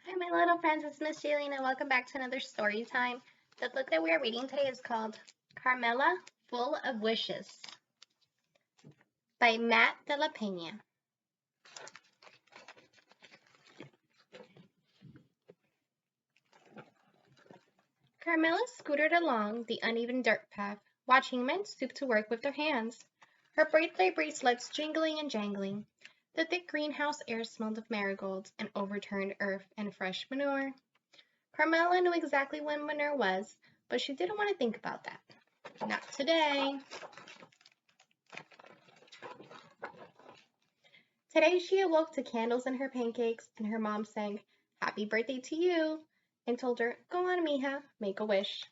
Hi, my little friends. It's Miss Jaylene, and welcome back to another story time. The book that we are reading today is called Carmela Full of Wishes by Matt de la Pena. Carmela scootered along the uneven dirt path, watching men stoop to work with their hands, her birthday bracelets jingling and jangling. The thick greenhouse air smelled of marigolds and overturned earth and fresh manure. Carmela knew exactly when manure was, but she didn't want to think about that. Not today. Today she awoke to candles in her pancakes, and her mom sang, "Happy birthday to you," and told her, "Go on, mija, make a wish."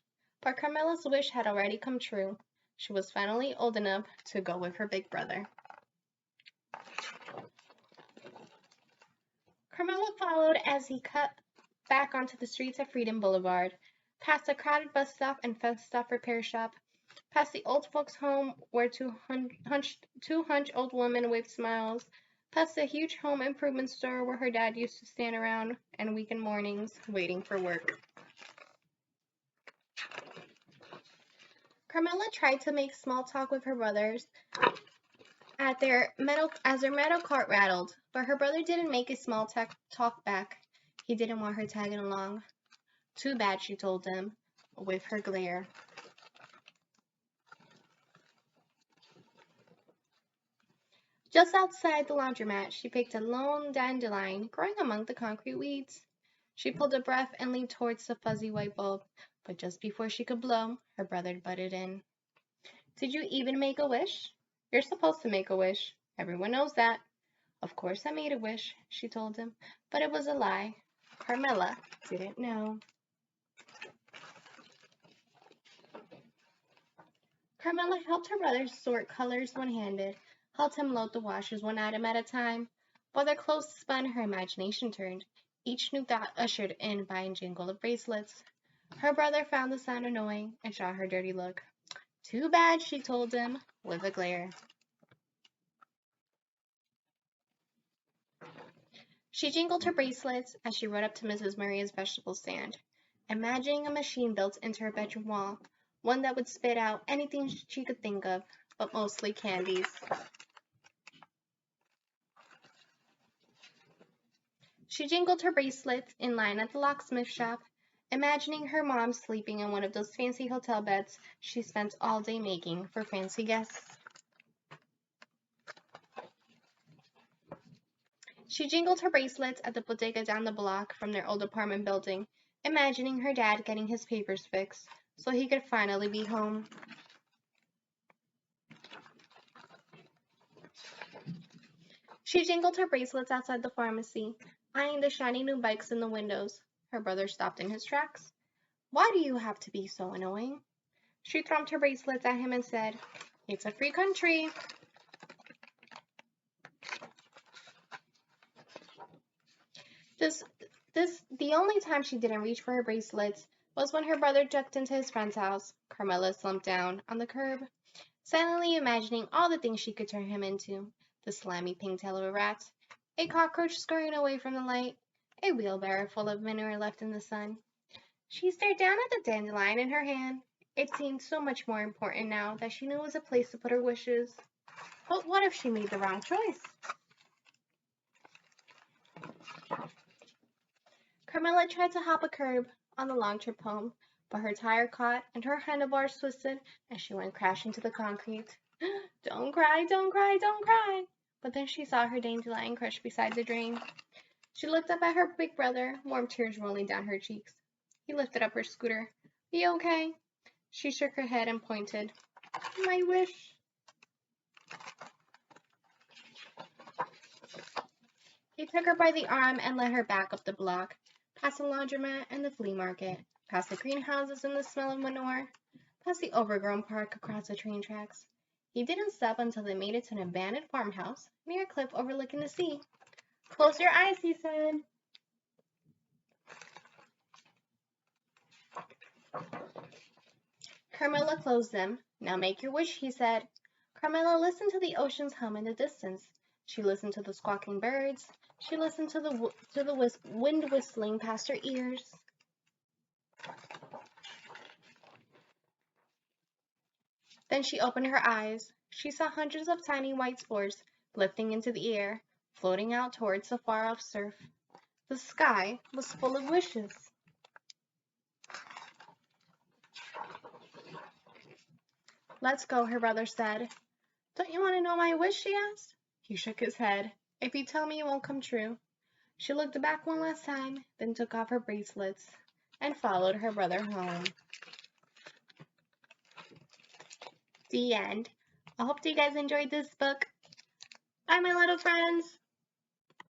But Carmela's wish had already come true. She was finally old enough to go with her big brother. Carmela followed as he cut back onto the streets of Freedom Boulevard, past a crowded bus stop and fenced-off repair shop, past the old folks' home where two hunched old women waved smiles, past the huge home improvement store where her dad used to stand around on weekend mornings waiting for work. Carmela tried to make small talk with her brothers as their metal cart rattled, but her brother didn't make a small talk back. He didn't want her tagging along. Too bad, she told them, with her glare. Just outside the laundromat, she picked a lone dandelion growing among the concrete weeds. She pulled a breath and leaned towards the fuzzy white bulb, but just before she could blow, her brother butted in. "Did you even make a wish? You're supposed to make a wish. Everyone knows that." "Of course I made a wish," she told him, but it was a lie. Carmela didn't know. Carmela helped her brother sort colors one-handed, helped him load the washers one item at a time. While their clothes spun, her imagination turned, each new thought ushered in by a jingle of bracelets. Her brother found the sound annoying and shot her a dirty look. "Too bad," she told him, with a glare. She jingled her bracelets as she rode up to Mrs. Maria's vegetable stand, imagining a machine built into her bedroom wall, one that would spit out anything she could think of, but mostly candies. She jingled her bracelets in line at the locksmith shop, imagining her mom sleeping in one of those fancy hotel beds she spent all day making for fancy guests. She jingled her bracelets at the bodega down the block from their old apartment building, imagining her dad getting his papers fixed so he could finally be home. She jingled her bracelets outside the pharmacy, eyeing the shiny new bikes in the windows. Her brother stopped in his tracks. "Why do you have to be so annoying?" She thrummed her bracelets at him and said, "It's a free country." The only time she didn't reach for her bracelets was when her brother ducked into his friend's house. Carmela slumped down on the curb, silently imagining all the things she could turn him into: the slimy pink tail of a rat, a cockroach scurrying away from the light, a wheelbarrow full of manure left in the sun. She stared down at the dandelion in her hand. It seemed so much more important now that she knew it was a place to put her wishes. But what if she made the wrong choice? Carmela tried to hop a curb on the long trip home, but her tire caught and her handlebars twisted and she went crashing to the concrete. "Don't cry, don't cry, don't cry." But then she saw her dandelion crushed beside the drain. She looked up at her big brother, warm tears rolling down her cheeks. He lifted up her scooter. "You okay?" She shook her head and pointed. "My wish." He took her by the arm and led her back up the block, past the laundromat and the flea market, past the greenhouses and the smell of manure, past the overgrown park across the train tracks. He didn't stop until they made it to an abandoned farmhouse near a cliff overlooking the sea. "Close your eyes," he said. Carmela closed them. "Now make your wish," he said. Carmela listened to the ocean's hum in the distance. She listened to the squawking birds, She listened to the wind whistling past her ears. Then she opened her eyes. She saw hundreds of tiny white spores lifting into the air, floating out towards the far-off surf. The sky was full of wishes. Let's go, her brother said. Don't you want to know my wish? She asked. He shook his head. If you tell me, it won't come true. She looked back one last time, then took off her bracelets and followed her brother home. The end. I hope you guys enjoyed this book. Bye, my little friends.